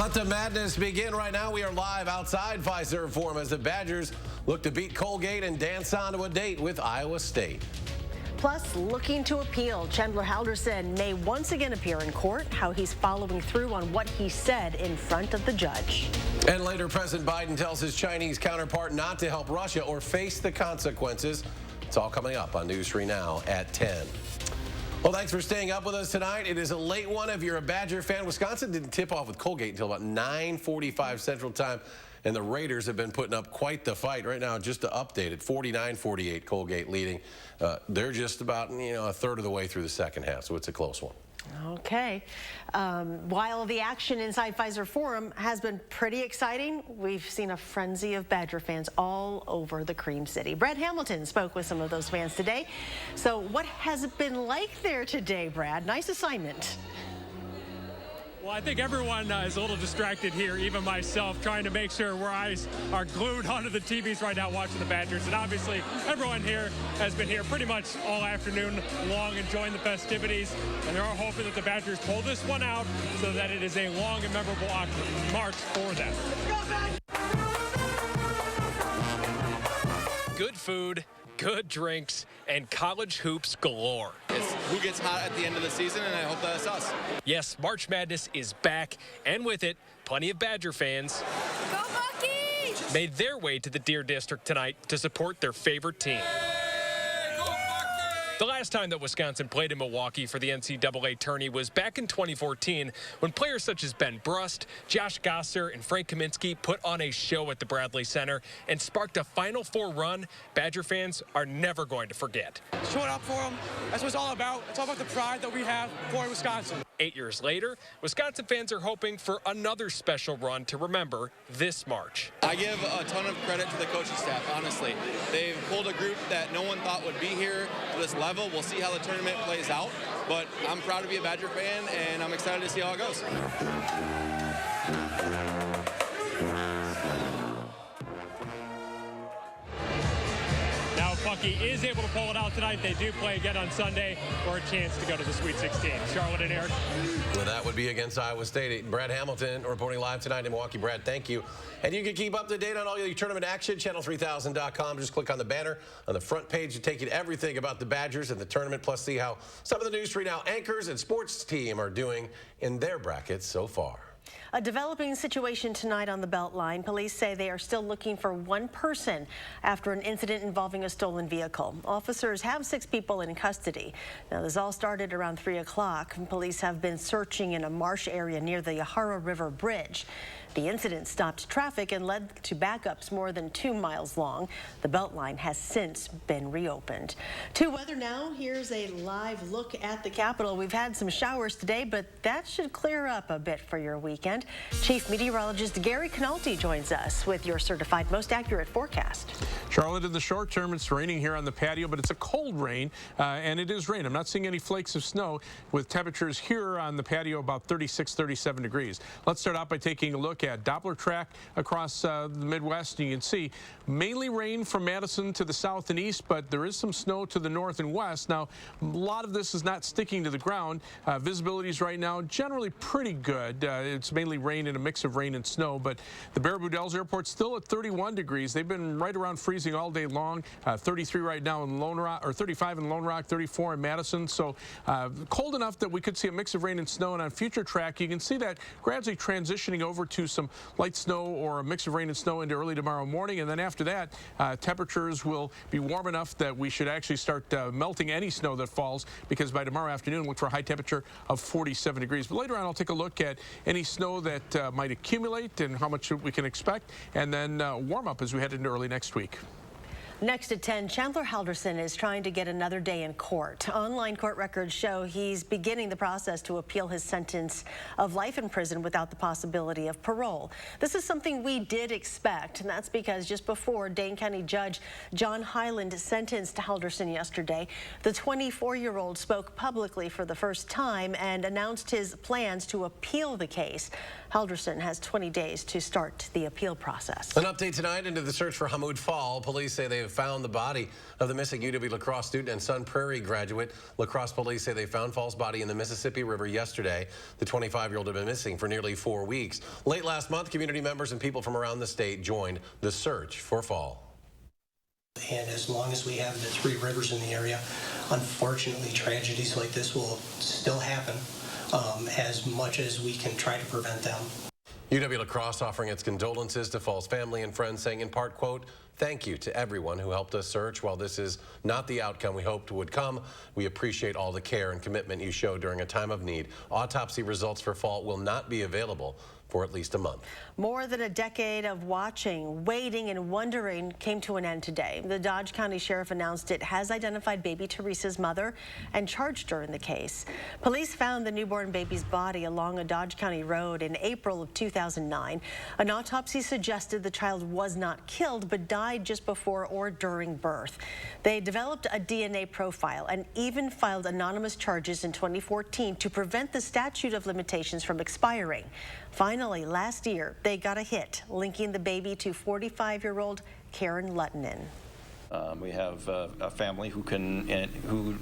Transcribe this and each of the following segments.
Let the madness begin right now. We are live outside Fiserv Forum as the Badgers look to beat Colgate and dance onto a date with Iowa State. Plus, looking to appeal, Chandler Halderson may once again appear in court, how he's following through on what he said in front of the judge. And later, President Biden tells his Chinese counterpart not to help Russia or face the consequences. It's all coming up on News 3 Now at 10. Well, thanks for staying up with us tonight. It is a late one if you're a Badger fan. Wisconsin didn't tip off with Colgate until about 9:45 Central Time, and the Raiders have been putting up quite the fight. Right now, just to update it, 49-48 Colgate leading. They're just about, a third of the way through the second half, so it's a close one. Okay. While the action inside Fiserv Forum has been pretty exciting, we've seen a frenzy of Badger fans all over the Cream City. Brad Hamilton spoke with some of those fans today. So what has it been like there today, Brad? Nice assignment. Well, I think everyone is a little distracted here, even myself, trying to make sure our eyes are glued onto the TVs right now watching the Badgers. And obviously, everyone here has been here pretty much all afternoon long enjoying the festivities. And they're all hoping that the Badgers pull this one out so that it is a long and memorable march for them. Good food, good drinks, and college hoops galore. It's who gets hot at the end of the season, and I hope that's us. Yes, March Madness is back, and with it, plenty of Badger fans made their way to the Deer District tonight to support their favorite team. The last time that Wisconsin played in Milwaukee for the NCAA tourney was back in 2014 when players such as Ben Brust, Josh Gosser, and Frank Kaminsky put on a show at the Bradley Center and sparked a Final Four run Badger fans are never going to forget. Showing up for them, that's what it's all about. It's all about the pride that we have for Wisconsin. 8 years later, Wisconsin fans are hoping for another special run to remember this March. I give a ton of credit to the coaching staff, honestly. They've pulled a group that no one thought would be here to this level. We'll see how the tournament plays out, but I'm proud to be a Badger fan, and I'm excited to see how it goes. Bucky is able to pull it out tonight. They do play again on Sunday for a chance to go to the Sweet 16. Charlotte and Eric. Well, that would be against Iowa State. Brad Hamilton reporting live tonight in Milwaukee. Brad, thank you. And you can keep up to date on all your tournament action, channel3000.com. Just click on the banner on the front page to take you to everything about the Badgers and the tournament, plus see how some of the News 3 Now anchors and sports team are doing in their brackets so far. A developing situation tonight on the Beltline. Police say they are still looking for one person after an incident involving a stolen vehicle. Officers have 6 people in custody. Now, this all started around 3 o'clock. Police have been searching in a marsh area near the Yahara River Bridge. The incident stopped traffic and led to backups more than 2 miles long. The Beltline has since been reopened. To weather now. Here's a live look at the Capitol. We've had some showers today, but that should clear up a bit for your weekend. Chief Meteorologist Gary Canalti joins us with your certified most accurate forecast. Charlotte, in the short term, it's raining here on the patio, but it's a cold rain, and it is rain. I'm not seeing any flakes of snow, with temperatures here on the patio about 36, 37 degrees. Let's start out by taking a look at Doppler track across the Midwest. You can see mainly rain from Madison to the south and east, but there is some snow to the north and west. Now, a lot of this is not sticking to the ground. Visibilities right now generally pretty good. It's mainly rain and a mix of rain and snow, but the Baraboo Dells Airport still at 31 degrees. They've been right around freezing all day long. 33 right now in Lone Rock, or 35 in Lone Rock, 34 in Madison. So cold enough that we could see a mix of rain and snow. And on future track, you can see that gradually transitioning over to some light snow or a mix of rain and snow into early tomorrow morning. And then after that, temperatures will be warm enough that we should actually start melting any snow that falls, because by tomorrow afternoon, look for a high temperature of 47 degrees. But later on, I'll take a look at any snow that might accumulate and how much we can expect, and then warm up as we head into early next week. Next at 10, Chandler Halderson is trying to get another day in court. Online court records show he's beginning the process to appeal his sentence of life in prison without the possibility of parole. This is something we did expect, and that's because just before Dane County Judge John Hyland sentenced Halderson yesterday, the 24-year-old spoke publicly for the first time and announced his plans to appeal the case. Halderson has 20 days to start the appeal process. An update tonight into the search for Hamoud Fall. Police say they have have found the body of the missing UW La Crosse student and Sun Prairie graduate. La Crosse police say they found Fall's body in the Mississippi River yesterday. The 25-year-old had been missing for nearly 4 weeks. Late last month, community members and people from around the state joined the search for Fall. And as long as we have the 3 rivers in the area, unfortunately, tragedies like this will still happen as much as we can try to prevent them. UW La Crosse offering its condolences to Fall's family and friends, saying in part, quote, "Thank you to everyone who helped us search. While this is not the outcome we hoped would come, we appreciate all the care and commitment you showed during a time of need. Autopsy results for Fall will not be available for at least a month." More than a decade of watching, waiting, and wondering came to an end today. The Dodge County Sheriff announced it has identified baby Teresa's mother and charged her in the case. Police found the newborn baby's body along a Dodge County road in April of 2009. An autopsy suggested the child was not killed but died just before or during birth. They developed a DNA profile and even filed anonymous charges in 2014 to prevent the statute of limitations from expiring. Finally, last year, they got a hit linking the baby to 45-year-old Karen Luttinen. We have a family who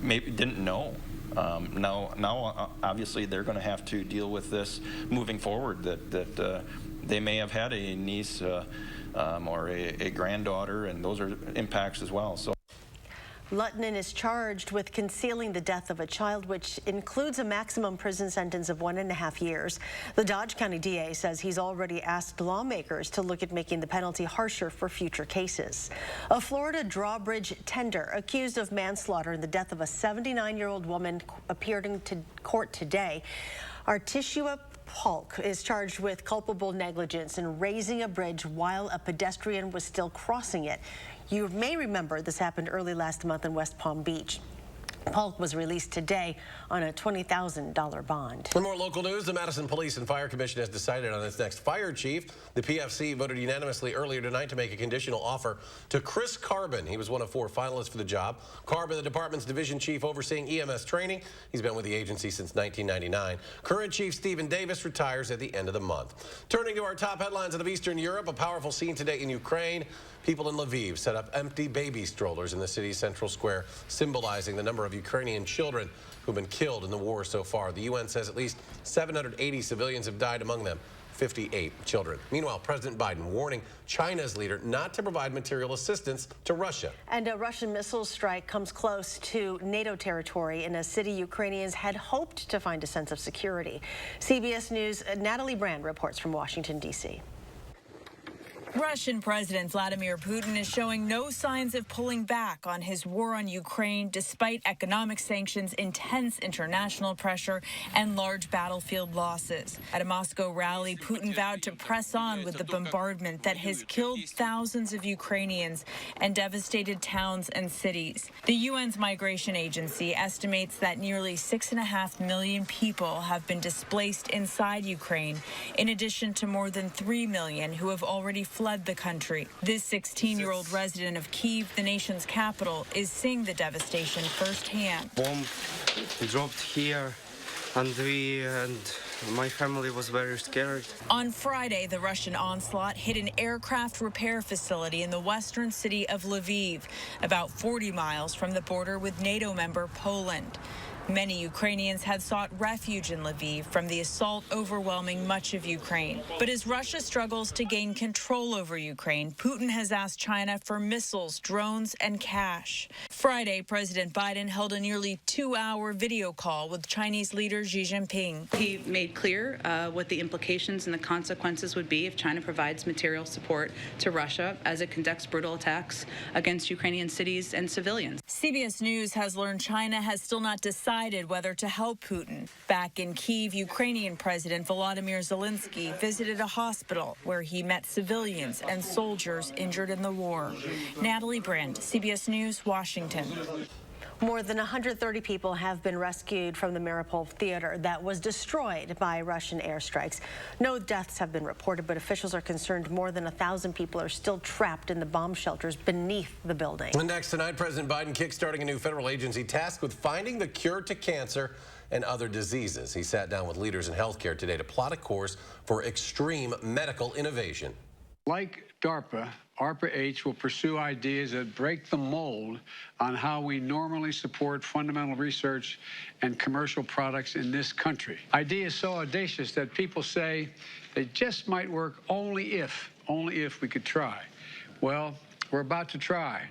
maybe didn't know. Now, obviously, they're going to have to deal with this moving forward. That they may have had a niece or a granddaughter, and those are impacts as well. So. Luttinen is charged with concealing the death of a child, which includes a maximum prison sentence of 1.5 years. The Dodge County DA says he's already asked lawmakers to look at making the penalty harsher for future cases. A Florida drawbridge tender accused of manslaughter in the death of a 79-year-old woman appeared in court today. Artishua Polk is charged with culpable negligence in raising a bridge while a pedestrian was still crossing it. You may remember this happened early last month in West Palm Beach. Polk was released today on a $20,000 bond. For more local news, the Madison Police and Fire Commission has decided on its next fire chief. The PFC voted unanimously earlier tonight to make a conditional offer to Chris Carbon. He was one of 4 finalists for the job. Carbon, the department's division chief overseeing EMS training. He's been with the agency since 1999. Current Chief Stephen Davis retires at the end of the month. Turning to our top headlines out of Eastern Europe, a powerful scene today in Ukraine. People in Lviv set up empty baby strollers in the city's central square, symbolizing the number of Ukrainian children who've been killed in the war so far. The UN says at least 780 civilians have died, among them 58 children. Meanwhile, President Biden warning China's leader not to provide material assistance to Russia. And a Russian missile strike comes close to NATO territory in a city Ukrainians had hoped to find a sense of security. CBS News' Natalie Brand reports from Washington, D.C. Russian President Vladimir Putin is showing no signs of pulling back on his war on Ukraine despite economic sanctions, intense international pressure, and large battlefield losses. At a Moscow rally, Putin vowed to press on with the bombardment that has killed thousands of Ukrainians and devastated towns and cities. The UN's migration agency estimates that nearly 6.5 million people have been displaced inside Ukraine, in addition to more than 3 million who have already fled the country. This 16-year-old resident of Kyiv, the nation's capital, is seeing the devastation firsthand. Bomb dropped here, and my family was very scared. On Friday, the Russian onslaught hit an aircraft repair facility in the western city of Lviv, about 40 miles from the border with NATO member Poland. Many Ukrainians had sought refuge in Lviv from the assault overwhelming much of Ukraine. But as Russia struggles to gain control over Ukraine, Putin has asked China for missiles, drones, and cash. Friday, President Biden held a nearly 2-hour video call with Chinese leader Xi Jinping. He made clear what the implications and the consequences would be if China provides material support to Russia as it conducts brutal attacks against Ukrainian cities and civilians. CBS News has learned China has still not decided whether to help Putin. Back in Kyiv, Ukrainian President Volodymyr Zelensky visited a hospital where he met civilians and soldiers injured in the war. Natalie Brand, CBS News, Washington. More than 130 people have been rescued from the Mariupol theater that was destroyed by Russian airstrikes. No deaths have been reported, but officials are concerned more than 1,000 people are still trapped in the bomb shelters beneath the building. And next tonight, President Biden kickstarting a new federal agency tasked with finding the cure to cancer and other diseases. He sat down with leaders in healthcare today to plot a course for extreme medical innovation. Like DARPA, ARPA-H will pursue ideas that break the mold on how we normally support fundamental research and commercial products in this country. Ideas so audacious that people say they just might work only if we could try. Well, we're about to try.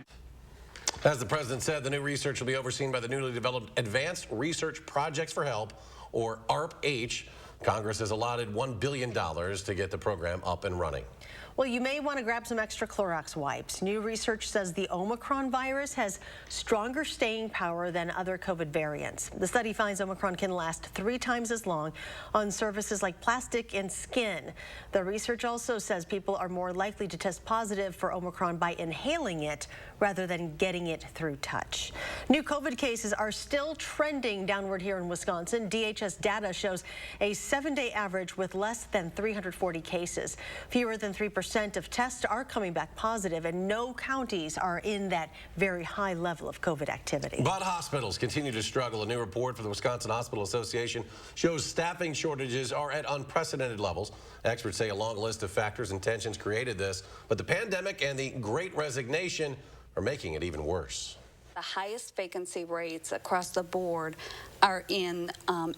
As the president said, the new research will be overseen by the newly developed Advanced Research Projects for Help, or ARP-H. Congress has allotted $1 billion to get the program up and running. Well, you may want to grab some extra Clorox wipes. New research says the Omicron virus has stronger staying power than other COVID variants. The study finds Omicron can last 3 times as long on surfaces like plastic and skin. The research also says people are more likely to test positive for Omicron by inhaling it rather than getting it through touch. New COVID cases are still trending downward here in Wisconsin. DHS data shows a 7-day average with less than 340 cases. Fewer than 3% of tests are coming back positive, and no counties are in that very high level of COVID activity. But hospitals continue to struggle. A new report for the Wisconsin Hospital Association shows staffing shortages are at unprecedented levels. Experts say a long list of factors and tensions created this, but the pandemic and the Great Resignation are making it even worse. The highest vacancy rates across the board are in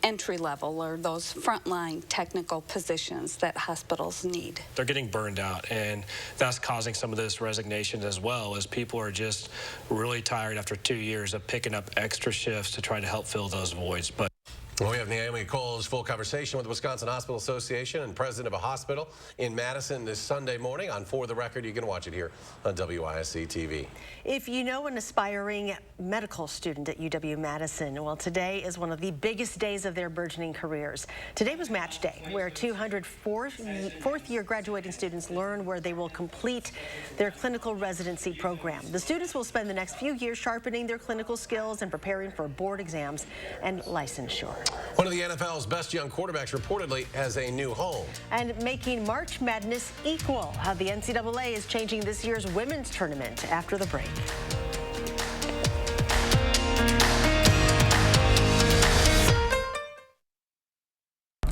entry level, or those frontline technical positions that hospitals need. They're getting burned out, and that's causing some of this resignation as well, as people are just really tired after 2 years of picking up extra shifts to try to help fill those voids. But well, we have Naomi Cole's full conversation with the Wisconsin Hospital Association and president of a hospital in Madison this Sunday morning on For the Record. You can watch it here on WISC-TV. If you know an aspiring medical student at UW-Madison, well, today is one of the biggest days of their burgeoning careers. Today was match day, where 200 fourth-year graduating students learn where they will complete their clinical residency program. The students will spend the next few years sharpening their clinical skills and preparing for board exams and licensure. One of the NFL's best young quarterbacks reportedly has a new home. And making March Madness equal, how the NCAA is changing this year's women's tournament after the break.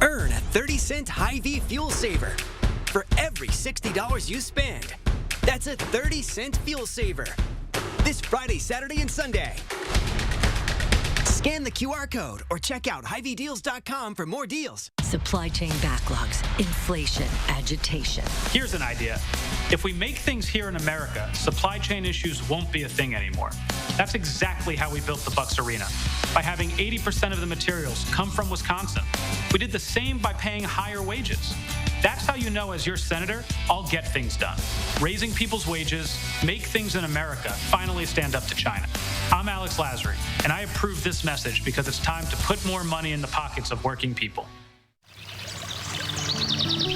Earn a 30-cent Hy-Vee fuel saver for every $60 you spend. That's a 30-cent fuel saver this Friday, Saturday, and Sunday. Scan the QR code or check out HyVeeDeals.com for more deals. Supply chain backlogs, inflation, agitation. Here's an idea. If we make things here in America, supply chain issues won't be a thing anymore. That's exactly how we built the Bucks Arena, by having 80% of the materials come from Wisconsin. We did the same by paying higher wages. That's how you know, as your senator, I'll get things done. Raising people's wages, make things in America finally stand up to China. I'm Alex Lazary, and I approve this message because it's time to put more money in the pockets of working people.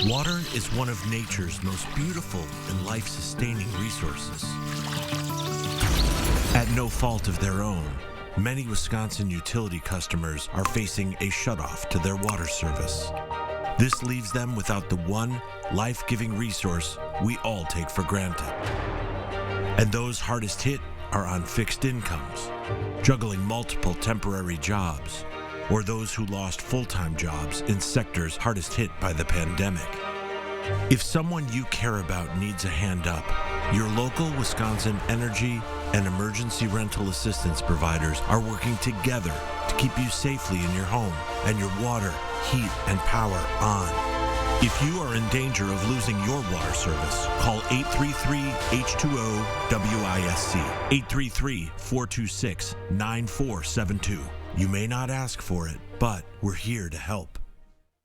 Water is one of nature's most beautiful and life-sustaining resources. At no fault of their own, many Wisconsin utility customers are facing a shutoff to their water service. This leaves them without the one life-giving resource we all take for granted. And those hardest hit are on fixed incomes, juggling multiple temporary jobs, or those who lost full-time jobs in sectors hardest hit by the pandemic. If someone you care about needs a hand up, your local Wisconsin energy and emergency rental assistance providers are working together to keep you safely in your home and your water, heat, and power on. If you are in danger of losing your water service, call 833-H2O-WISC, 833-426-9472. You may not ask for it, but we're here to help.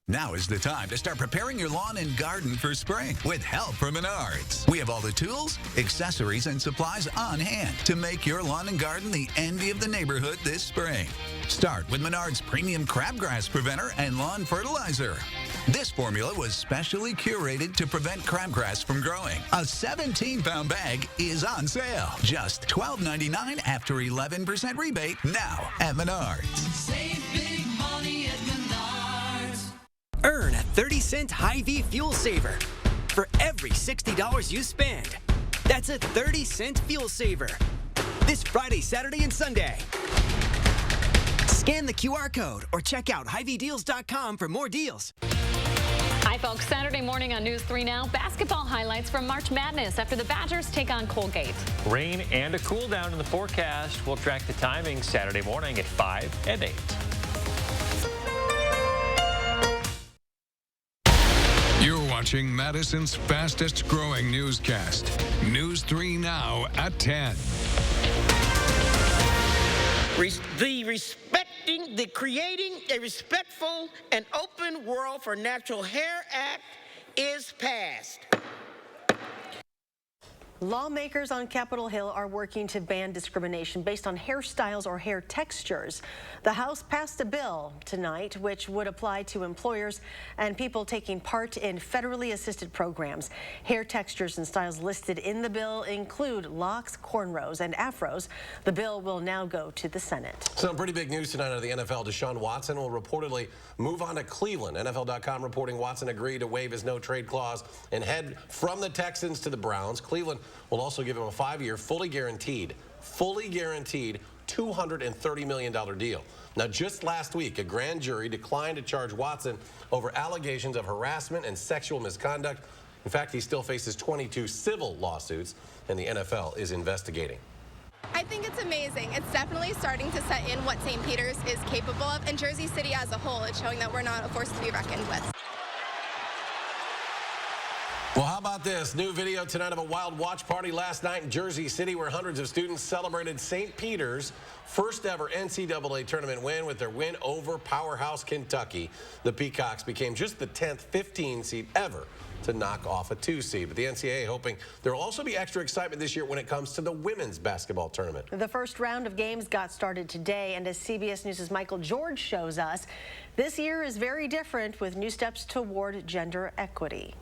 Now is the time to start preparing your lawn and garden for spring with help from Menards. We have all the tools, accessories, and supplies on hand to make your lawn and garden the envy of the neighborhood this spring. Start with Menards Premium Crabgrass Preventer and Lawn Fertilizer. This formula was specially curated to prevent crabgrass from growing. A 17-pound bag is on sale. Just $12.99 after 11% rebate now at Menards. Save big money at Menards. Earn a 30-cent Hy-Vee fuel saver for every $60 you spend. That's a 30-cent fuel saver this Friday, Saturday, and Sunday. Scan the QR code or check out HyVeeDeals.com for more deals. Hi, folks. Saturday morning on News 3 Now, basketball highlights from March Madness after the Badgers take on Colgate. Rain and a cool down in the forecast. We'll track the timing Saturday morning at 5 and 8. You're watching Madison's fastest growing newscast. News 3 Now at 10. The Creating a Respectful and Open World for Natural Hair Act is passed. Lawmakers on Capitol Hill are working to ban discrimination based on hairstyles or hair textures. The House passed a bill tonight which would apply to employers and people taking part in federally assisted programs. Hair textures and styles listed in the bill include locks, cornrows, and afros. The bill will now go to the Senate. Some pretty big news tonight out of the NFL. Deshaun Watson will reportedly move on to Cleveland. NFL.com reporting Watson agreed to waive his no-trade clause and head from the Texans to the Browns. Cleveland will also give him a 5-year, fully guaranteed $230 million deal. Now, just last week, a grand jury declined to charge Watson over allegations of harassment and sexual misconduct. In fact, he still faces 22 civil lawsuits, and the NFL is investigating. I think it's amazing. It's definitely starting to set in what St. Peter's is capable of, and Jersey City as a whole. It's showing that we're not a force to be reckoned with. Well, how about this? New video tonight of a wild watch party last night in Jersey City where hundreds of students celebrated St. Peter's first ever NCAA tournament win with their win over powerhouse Kentucky. The Peacocks became just the 10th 15 seed ever to knock off a 2 seed. But the NCAA hoping there will also be extra excitement this year when it comes to the women's basketball tournament. The first round of games got started today, and as CBS News' Michael George shows us, this year is very different with new steps toward gender equity.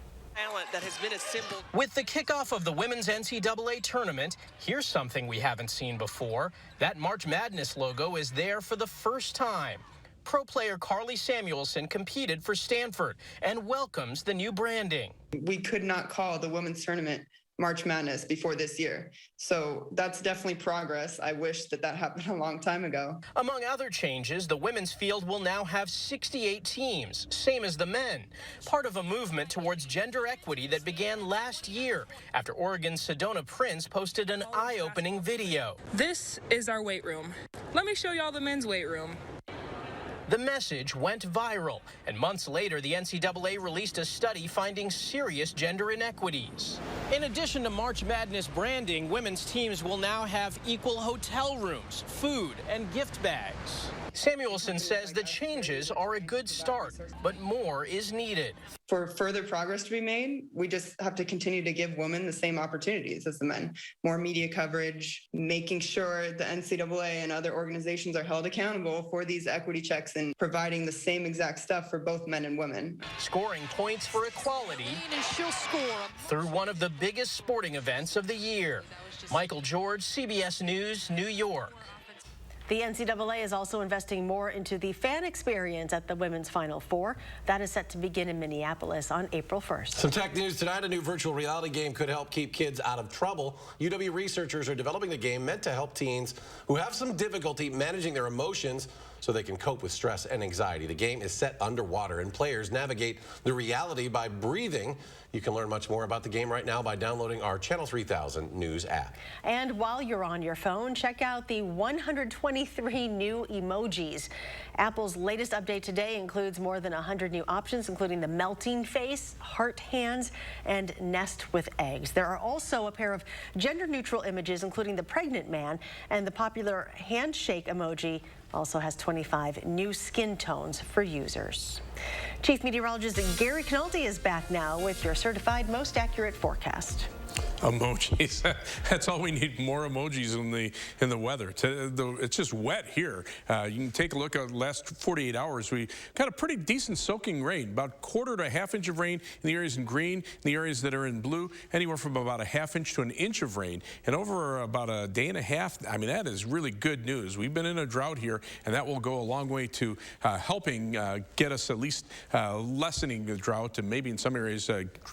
That has been a symbol. With the kickoff of the women's NCAA tournament, here's something we haven't seen before. That March Madness logo is there for the first time. Pro player Carly Samuelson competed for Stanford and welcomes the new branding. We could not call the women's tournament March Madness before this year. So that's definitely progress. I wish that happened a long time ago. Among other changes, the women's field will now have 68 teams, same as the men, part of a movement towards gender equity that began last year after Oregon's Sedona Prince posted an eye-opening video. This is our weight room. Let me show y'all the men's weight room. The message went viral, and months later, the NCAA released a study finding serious gender inequities. In addition to March Madness branding, women's teams will now have equal hotel rooms, food, and gift bags. Samuelson says the changes are a good start, but more is needed. For further progress to be made, we just have to continue to give women the same opportunities as the men. More media coverage, making sure the NCAA and other organizations are held accountable for these equity checks and providing the same exact stuff for both men and women. Scoring points for equality through one of the biggest sporting events of the year. Michael George, CBS News, New York. The NCAA is also investing more into the fan experience at the Women's Final Four. That is set to begin in Minneapolis on April 1st. Some tech news tonight. A new virtual reality game could help keep kids out of trouble. UW researchers are developing a game meant to help teens who have some difficulty managing their emotions so they can cope with stress and anxiety. The game is set underwater, and players navigate the reality by breathing. You can learn much more about the game right now by downloading our Channel 3000 News app. And while you're on your phone, check out the 123 new emojis. Apple's latest update today includes more than 100 new options, including the melting face, heart hands, and nest with eggs. There are also a pair of gender-neutral images, including the pregnant man, and the popular handshake emoji also has 25 new skin tones for users. Chief Meteorologist Gary Canaldi is back now with your certified most accurate forecast. Emojis. That's all we need, more emojis in the weather. It's just wet here. You can take a look at the last 48 hours. We got a pretty decent soaking rain, about 1/4 to 1/2 inch of rain in the areas in green, in the areas that are in blue, anywhere from about 1/2 inch to 1 inch of rain. And over about a day and a half, I mean, that is really good news. We've been in a drought here, and that will go a long way to helping get us at least lessening the drought and maybe in some areas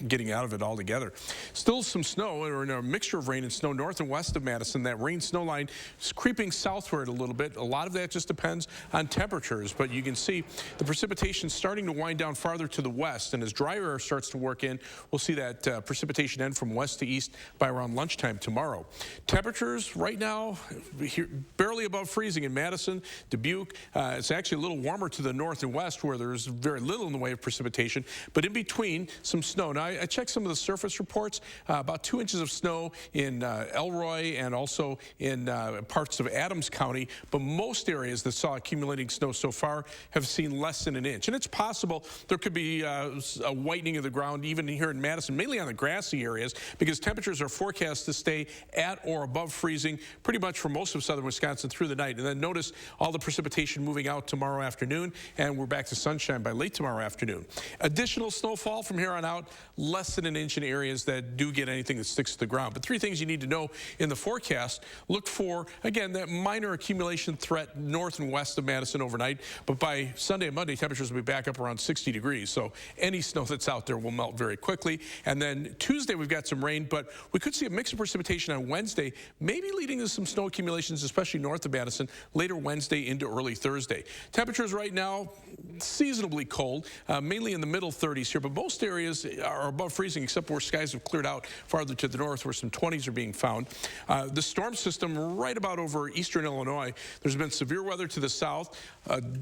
getting out of it altogether. Still some snow snow, or in a mixture of rain and snow north and west of Madison. That rain snow line is creeping southward a little bit. A lot of that just depends on temperatures, but you can see the precipitation starting to wind down farther to the west, and as drier air starts to work in, we'll see that precipitation end from west to east by around lunchtime tomorrow. Temperatures right now here, barely above freezing in Madison, Dubuque. It's actually a little warmer to the north and west where there's very little in the way of precipitation, but in between some snow. Now I checked some of the surface reports, about 2 inches of snow in Elroy and also in parts of Adams County, but most areas that saw accumulating snow so far have seen less than an inch. And it's possible there could be a whitening of the ground even here in Madison, mainly on the grassy areas, because temperatures are forecast to stay at or above freezing pretty much for most of southern Wisconsin through the night. And then notice all the precipitation moving out tomorrow afternoon, and we're back to sunshine by late tomorrow afternoon. Additional snowfall from here on out, less than an inch in areas that do get anything that sticks to the ground. But 3 things you need to know in the forecast. Look for, again, that minor accumulation threat north and west of Madison overnight, but by Sunday and Monday, temperatures will be back up around 60 degrees. So any snow that's out there will melt very quickly. And then Tuesday, we've got some rain, but we could see a mix of precipitation on Wednesday, maybe leading to some snow accumulations, especially north of Madison, later Wednesday into early Thursday. Temperatures right now, seasonably cold, mainly in the middle 30s here, but most areas are above freezing except where skies have cleared out farther to the north where some 20s are being found. The storm system right about over eastern Illinois. There's been severe weather to the south,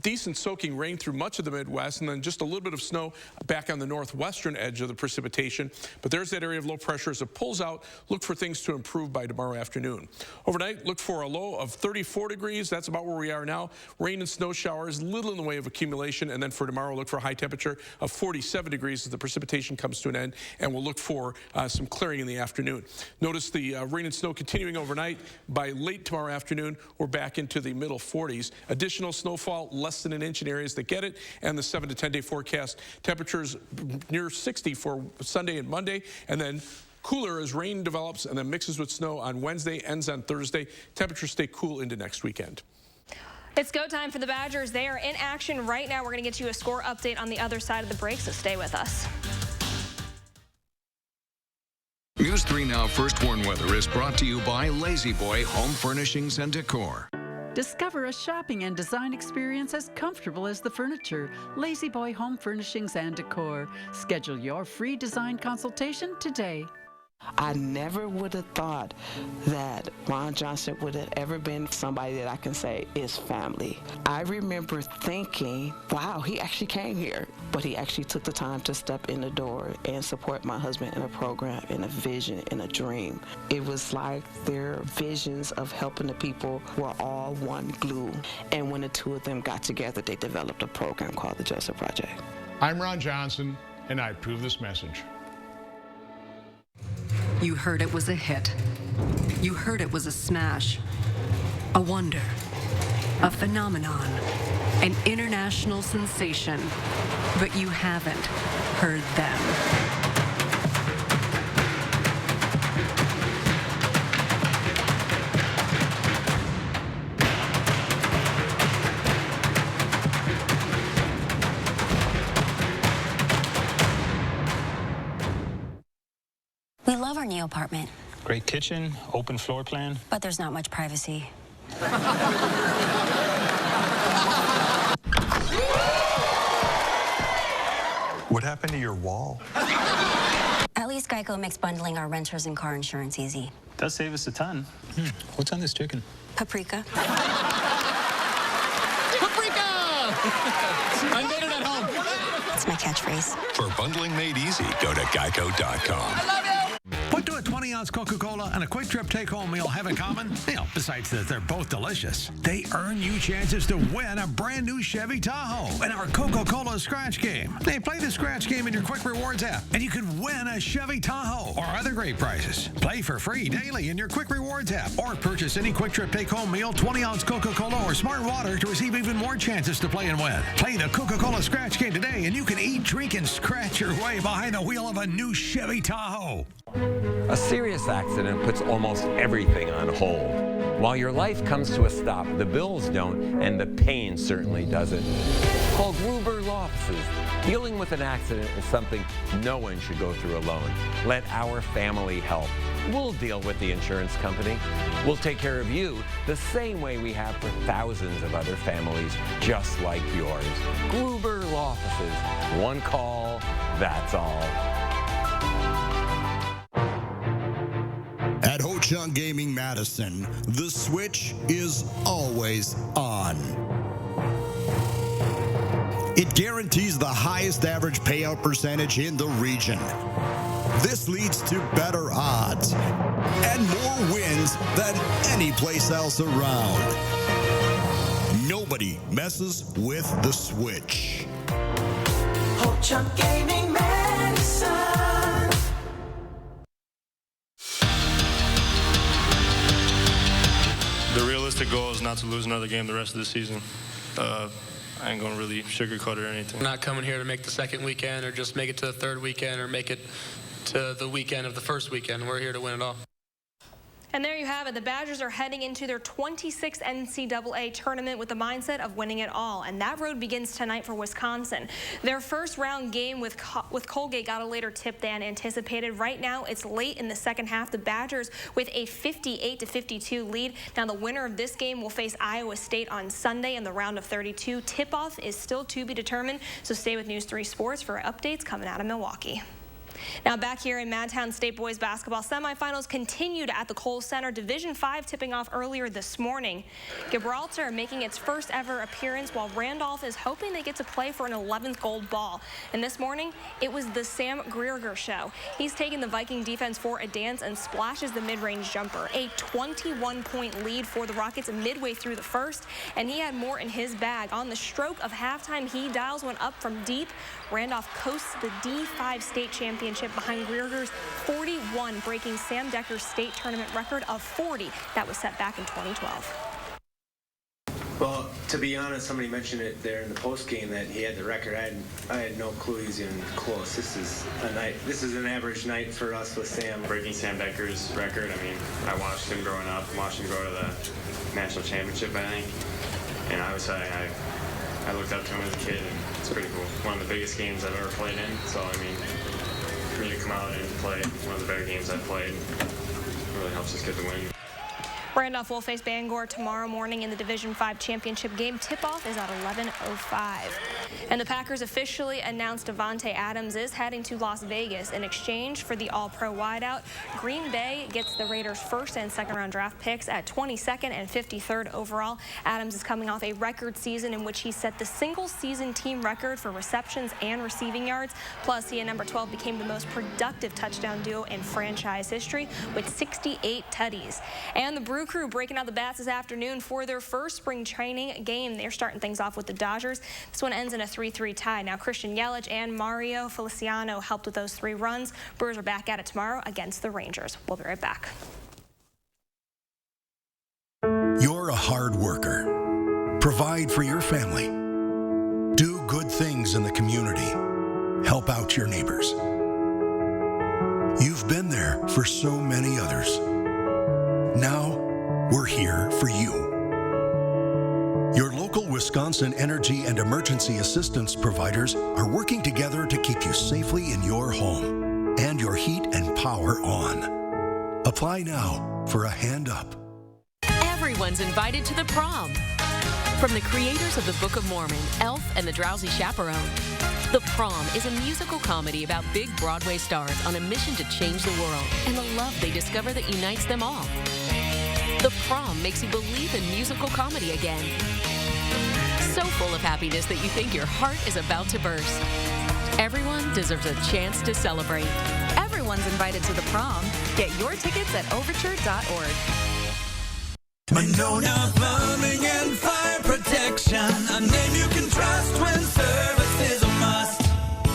decent soaking rain through much of the Midwest, and then just a little bit of snow back on the northwestern edge of the precipitation. But there's that area of low pressure. As it pulls out, look for things to improve by tomorrow afternoon. Overnight, look for a low of 34 degrees. That's about where we are now. Rain and snow showers, little in the way of accumulation. And then for tomorrow, look for a high temperature of 47 degrees as the precipitation comes to an end. And we'll look for some clearing in the afternoon. Notice the rain and snow continuing overnight. By late tomorrow afternoon, we're back into the middle 40s. Additional snowfall, less than an inch in areas that get it. And the 7 to 10 day forecast, temperatures near 60 for Sunday and Monday. And then cooler as rain develops and then mixes with snow on Wednesday, ends on Thursday. Temperatures stay cool into next weekend. It's go time for the Badgers. They are in action right now. We're going to get you a score update on the other side of the break, so stay with us. News 3 Now First Warn Weather is brought to you by Lazy Boy Home Furnishings and Decor. Discover a shopping and design experience as comfortable as the furniture. Lazy Boy Home Furnishings and Decor. Schedule your free design consultation today. I never would have thought that Ron Johnson would have ever been somebody that I can say is family. I remember thinking, wow, he actually came here, but he actually took the time to step in the door and support my husband in a program, in a vision, in a dream. It was like their visions of helping the people were all one glue. And when the two of them got together, they developed a program called the Joseph Project. I'm Ron Johnson, and I approve this message. You heard it was a hit. You heard it was a smash. A wonder. A phenomenon. An international sensation. But you haven't heard them. We love our new apartment, Great kitchen, open floor plan. but there's not much privacy. What happened to your wall? At least Geico makes bundling our renters and car insurance easy. Does save us a ton. What's on this chicken? Paprika. Paprika! I made it at home. It's my catchphrase. For bundling made easy, go to geico.com. What do a 20-ounce Coca-Cola and a Quick Trip take-home meal have in common? Besides that they're both delicious. They earn you chances to win a brand new Chevy Tahoe in our Coca-Cola Scratch Game. They play the Scratch Game in your Quick Rewards app, and you could win a Chevy Tahoe or other great prizes. Play for free daily in your Quick Rewards app, or purchase any Quick Trip take-home meal, 20-ounce Coca-Cola, or Smart Water to receive even more chances to play and win. Play the Coca-Cola Scratch Game today, and you can eat, drink, and scratch your way behind the wheel of a new Chevy Tahoe. A serious accident puts almost everything on hold. While your life comes to a stop, the bills don't, and the pain certainly doesn't. Call Gruber Law Offices. Dealing with an accident is something no one should go through alone. Let our family help. We'll deal with the insurance company. We'll take care of you the same way we have for thousands of other families just like yours. Gruber Law Offices. One call, that's all. At Ho-Chunk Gaming Madison, the switch is always on. It guarantees the highest average payout percentage in the region. This leads to better odds and more wins than any place else around. Nobody messes with the switch. Ho-Chunk Gaming Madison. The realistic goal is not to lose another game the rest of the season. I ain't gonna really sugarcoat it or anything. We're not coming here to make the second weekend or just make it to the third weekend or make it to the weekend of the first weekend. We're here to win it all. And there you have it. The Badgers are heading into their 26th NCAA tournament with the mindset of winning it all. And that road begins tonight for Wisconsin. Their first round game with Colgate got a later tip than anticipated. Right now, it's late in the second half. The Badgers with a 58-52 lead. Now, the winner of this game will face Iowa State on Sunday in the round of 32. Tip-off is still to be determined, so stay with News 3 Sports for updates coming out of Milwaukee. Now back here in Madtown, State boys basketball semifinals continued at the Kohl Center. Division 5 tipping off earlier this morning. Gibraltar making its first ever appearance, while Randolph is hoping they get to play for an 11th gold ball. And this morning, it was the Sam Greerger show. He's taking the Viking defense for a dance and splashes the mid-range jumper. A 21-point lead for the Rockets midway through the first, and he had more in his bag. On the stroke of halftime, he dials one up from deep. Randolph coasts the D5 state championship behind Greerger's 41, breaking Sam Decker's state tournament record of 40 that was set back in 2012. Well, to be honest, somebody mentioned it there in the post game that he had the record. I had no clue he was even close. This is an average night for us with Sam. Breaking Sam Decker's record. I mean, I watched him growing up, watched him go to the national championship, I think, and obviously I looked up to him as a kid, and it's pretty cool. One of the biggest games I've ever played in. So I mean, for me to come out and play one of the better games I've played really helps us get the win. Randolph will face Bangor tomorrow morning in the Division 5 championship game. Tip-off is at 11:05. And the Packers officially announced Davante Adams is heading to Las Vegas in exchange for the All-Pro wideout. Green Bay gets the Raiders' first and second round draft picks at 22nd and 53rd overall. Adams is coming off a record season in which he set the single-season team record for receptions and receiving yards. Plus, he and number 12 became the most productive touchdown duo in franchise history with 68 tutties. And the Brew Crew breaking out the bats this afternoon for their first spring training game. They're starting things off with the Dodgers. This one ends in a 3-3 tie. Now, Christian Yelich and Mario Feliciano helped with those 3 runs. Brewers are back at it tomorrow against the Rangers. We'll be right back. You're a hard worker. Provide for your family. Do good things in the community. Help out your neighbors. You've been there for so many others. Now, we're here for you. Your local Wisconsin energy and emergency assistance providers are working together to keep you safely in your home and your heat and power on. Apply now for a hand up. Everyone's invited to the prom. From the creators of the Book of Mormon, Elf and the Drowsy Chaperone, The Prom is a musical comedy about big Broadway stars on a mission to change the world and the love they discover that unites them all. The Prom makes you believe in musical comedy again. So full of happiness that you think your heart is about to burst. Everyone deserves a chance to celebrate. Everyone's invited to the prom. Get your tickets at overture.org. Monona Plumbing and Fire Protection, a name you can trust when service is a must.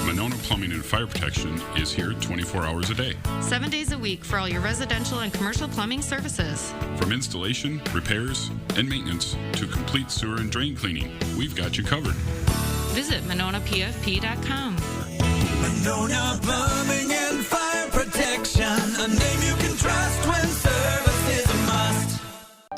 Monona Plumbing and Fire Protection is here 24 hours a day. 7 days a week for all your residential and commercial plumbing services. From installation, repairs, and maintenance to complete sewer and drain cleaning, we've got you covered. Visit MononaPFP.com. Monona Plumbing and Fire Protection, a name you can trust when service is a must.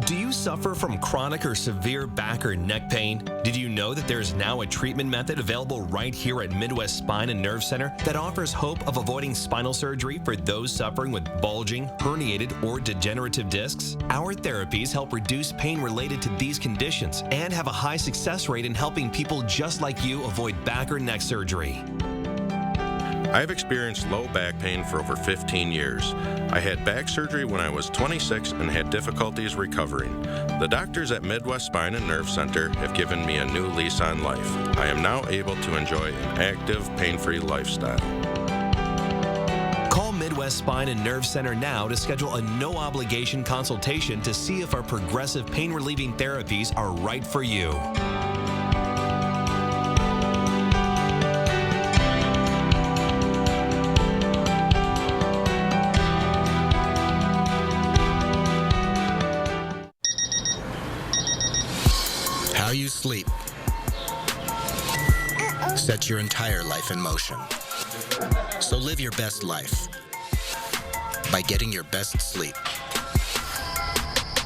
Do you suffer from chronic or severe back or neck pain? Did you know that there is now a treatment method available right here at Midwest Spine and Nerve Center that offers hope of avoiding spinal surgery for those suffering with bulging, herniated, or degenerative discs? Our therapies help reduce pain related to these conditions and have a high success rate in helping people just like you avoid back or neck surgery. I've experienced low back pain for over 15 years. I had back surgery when I was 26 and had difficulties recovering. The doctors at Midwest Spine and Nerve Center have given me a new lease on life. I am now able to enjoy an active, pain-free lifestyle. Call Midwest Spine and Nerve Center now to schedule a no-obligation consultation to see if our progressive pain-relieving therapies are right for you. How you sleep sets your entire life in motion. So live your best life by getting your best sleep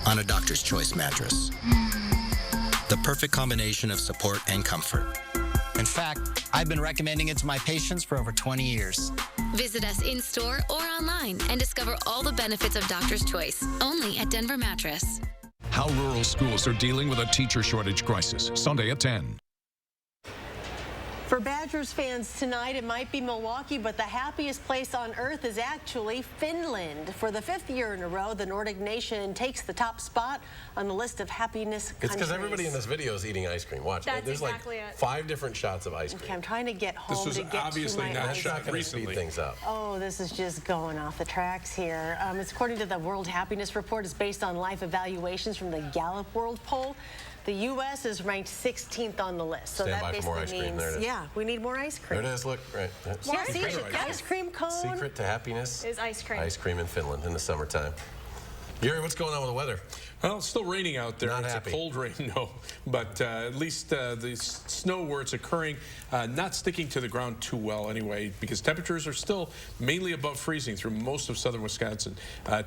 on a Doctor's Choice mattress. The perfect combination of support and comfort. In fact, I've been recommending it to my patients for over 20 years. Visit us in-store or online and discover all the benefits of Doctor's Choice, only at Denver Mattress. How rural schools are dealing with a teacher shortage crisis. Sunday at 10. For Badgers fans tonight, it might be Milwaukee, but the happiest place on earth is actually Finland. For the 5th year in a row, the Nordic nation takes the top spot on the list of happiness countries. It's because everybody in this video is eating ice cream. Watch. There's exactly like 5 different shots of ice cream. Okay, I'm trying to get home to get to my ice cream. This was obviously not shot recently. Things up. Oh, this is just going off the tracks here. It's according to the World Happiness Report. It's based on life evaluations from the Gallup World Poll. The U.S. is ranked 16th on the list. So that basically means, yeah, we need more ice cream. There it is, look, right. Yeah, ice cream cone. Secret to happiness is ice cream. Ice cream in Finland in the summertime. Gary, what's going on with the weather? Well, it's still raining out there. Not it's happy. A cold rain, no. But at least the snow where it's occurring, not sticking to the ground too well anyway, because temperatures are still mainly above freezing through most of southern Wisconsin.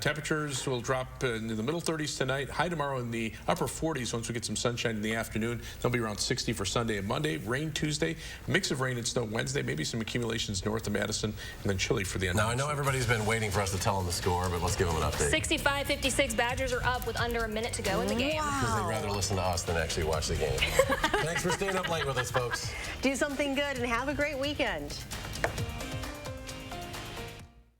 Temperatures will drop in the middle 30s tonight, high tomorrow in the upper 40s once we get some sunshine in the afternoon. They'll be around 60 for Sunday and Monday. Rain Tuesday, mix of rain and snow Wednesday, maybe some accumulations north of Madison, and then chilly for the end. Now, I know everybody's been waiting for us to tell them the score, but let's give them an update. 65-56, Badgers are up with under a minute to go in the game. Because they'd rather listen to us than actually watch the game. Thanks for staying up late with us, folks. Do something good and have a great weekend.